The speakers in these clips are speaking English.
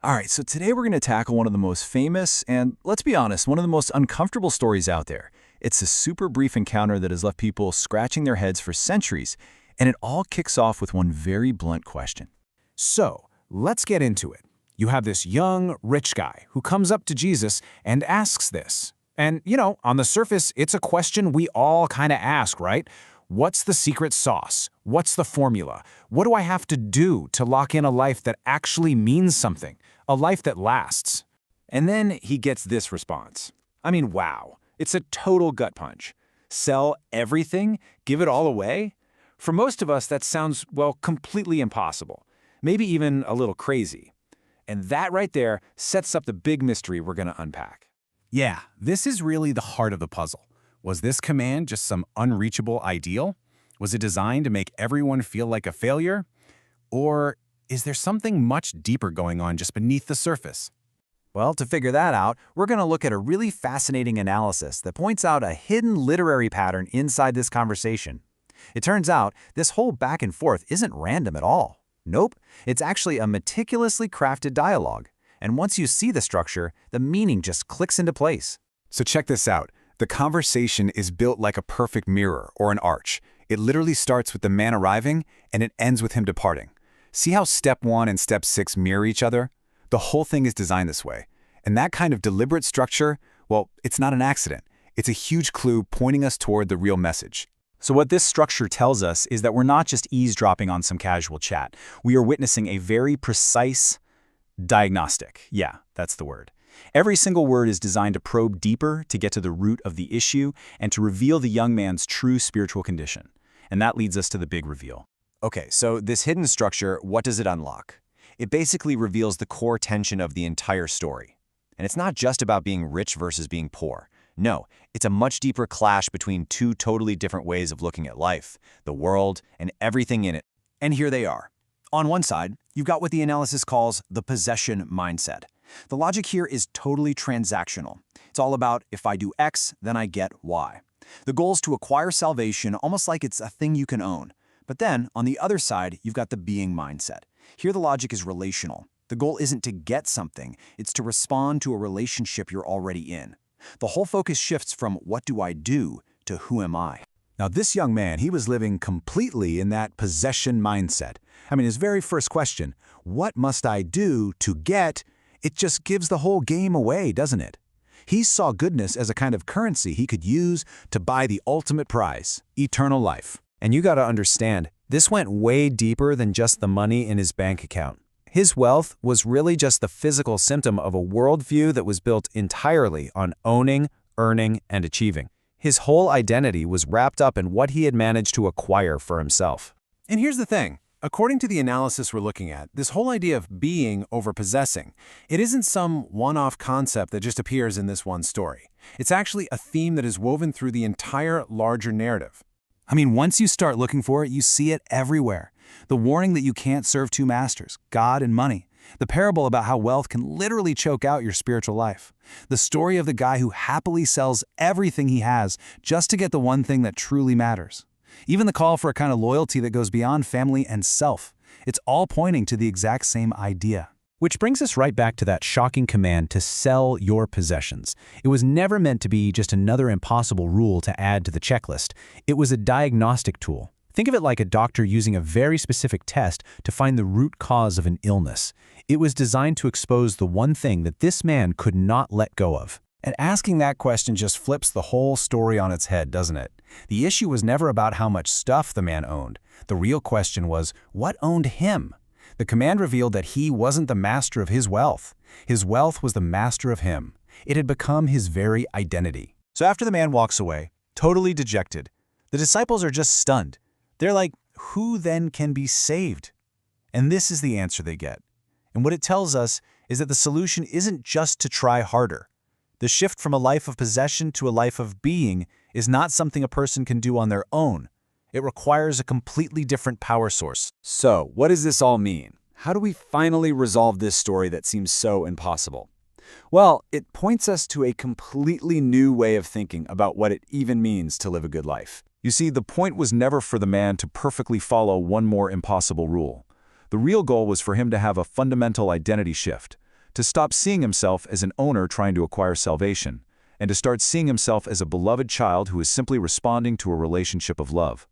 All right, so today we're going to tackle one of the most famous and, let's be honest, one of the most uncomfortable stories out there. It's a super brief encounter that has left people scratching their heads for centuries, and it all kicks off with one very blunt question. So, let's get into it. You have this young, rich guy who comes up to Jesus and asks this. And, on the surface, it's a question we all kind of ask, right? What's the secret sauce? What's the formula? What do I have to do to lock in a life that actually means something? A life that lasts? And then he gets this response. I mean, wow. It's a total gut punch. Sell everything? Give it all away? For most of us, that sounds, well, completely impossible. Maybe even a little crazy. And that right there sets up the big mystery we're going to unpack. Yeah, this is really the heart of the puzzle. Was this command just some unreachable ideal? Was it designed to make everyone feel like a failure? Or is there something much deeper going on just beneath the surface? Well, to figure that out, we're going to look at a really fascinating analysis that points out a hidden literary pattern inside this conversation. It turns out this whole back and forth isn't random at all. Nope, it's actually a meticulously crafted dialogue. And once you see the structure, the meaning just clicks into place. So check this out. The conversation is built like a perfect mirror or an arch. It literally starts with the man arriving and it ends with him departing. See how step 1 and step 6 mirror each other? The whole thing is designed this way. And that kind of deliberate structure, well, it's not an accident. It's a huge clue pointing us toward the real message. So what this structure tells us is that we're not just eavesdropping on some casual chat. We are witnessing a very precise diagnostic. Yeah, that's the word. Every single word is designed to probe deeper, to get to the root of the issue, and to reveal the young man's true spiritual condition. And that leads us to the big reveal. Okay, so this hidden structure, what does it unlock? It basically reveals the core tension of the entire story. And it's not just about being rich versus being poor. No, it's a much deeper clash between two totally different ways of looking at life, the world, and everything in it. And here they are. On one side, you've got what the analysis calls the possession mindset. The logic here is totally transactional. It's all about if I do X, then I get Y. The goal is to acquire salvation almost like it's a thing you can own. But then, on the other side, you've got the being mindset. Here the logic is relational. The goal isn't to get something, it's to respond to a relationship you're already in. The whole focus shifts from what do I do to who am I. Now this young man, he was living completely in that possession mindset. I mean, his very first question, what must I do to get? It just gives the whole game away, doesn't it? He saw goodness as a kind of currency he could use to buy the ultimate prize, eternal life. And you got to understand, this went way deeper than just the money in his bank account. His wealth was really just the physical symptom of a worldview that was built entirely on owning, earning, and achieving. His whole identity was wrapped up in what he had managed to acquire for himself. And here's the thing. According to the analysis we're looking at, this whole idea of being over possessing, it isn't some one-off concept that just appears in this one story. It's actually a theme that is woven through the entire larger narrative. I mean, once you start looking for it, you see it everywhere. The warning that you can't serve two masters, God and money. The parable about how wealth can literally choke out your spiritual life. The story of the guy who happily sells everything he has just to get the one thing that truly matters. Even the call for a kind of loyalty that goes beyond family and self. It's all pointing to the exact same idea. Which brings us right back to that shocking command to sell your possessions. It was never meant to be just another impossible rule to add to the checklist. It was a diagnostic tool. Think of it like a doctor using a very specific test to find the root cause of an illness. It was designed to expose the one thing that this man could not let go of. And asking that question just flips the whole story on its head, doesn't it? The issue was never about how much stuff the man owned. The real question was, what owned him? The command revealed that he wasn't the master of his wealth. His wealth was the master of him. It had become his very identity. So after the man walks away, totally dejected, the disciples are just stunned. They're like, who then can be saved? And this is the answer they get. And what it tells us is that the solution isn't just to try harder. The shift from a life of possession to a life of being is not something a person can do on their own. It requires a completely different power source. So, what does this all mean? How do we finally resolve this story that seems so impossible? Well, it points us to a completely new way of thinking about what it even means to live a good life. You see, the point was never for the man to perfectly follow one more impossible rule. The real goal was for him to have a fundamental identity shift, to stop seeing himself as an owner trying to acquire salvation, and to start seeing himself as a beloved child who is simply responding to a relationship of love.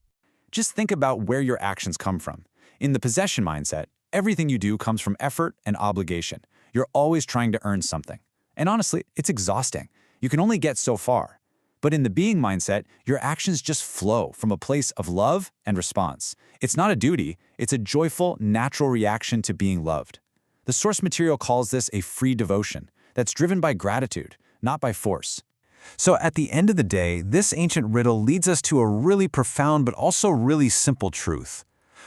Just think about where your actions come from. In the possession mindset, everything you do comes from effort and obligation. You're always trying to earn something. And honestly, it's exhausting. You can only get so far. But in the being mindset, your actions just flow from a place of love and response. It's not a duty, it's a joyful, natural reaction to being loved. The source material calls this a free devotion that's driven by gratitude, not by force. So at the end of the day, this ancient riddle leads us to a really profound but also really simple truth.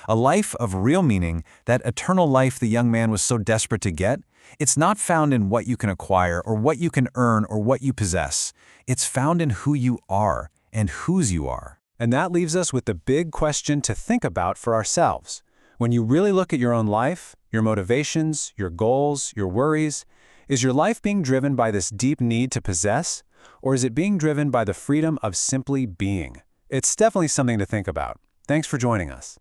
A life of real meaning, that eternal life the young man was so desperate to get, it's not found in what you can acquire or what you can earn or what you possess. It's found in who you are and whose you are. And that leaves us with the big question to think about for ourselves. When you really look at your own life, your motivations, your goals, your worries, is your life being driven by this deep need to possess, or is it being driven by the freedom of simply being? It's definitely something to think about. Thanks for joining us.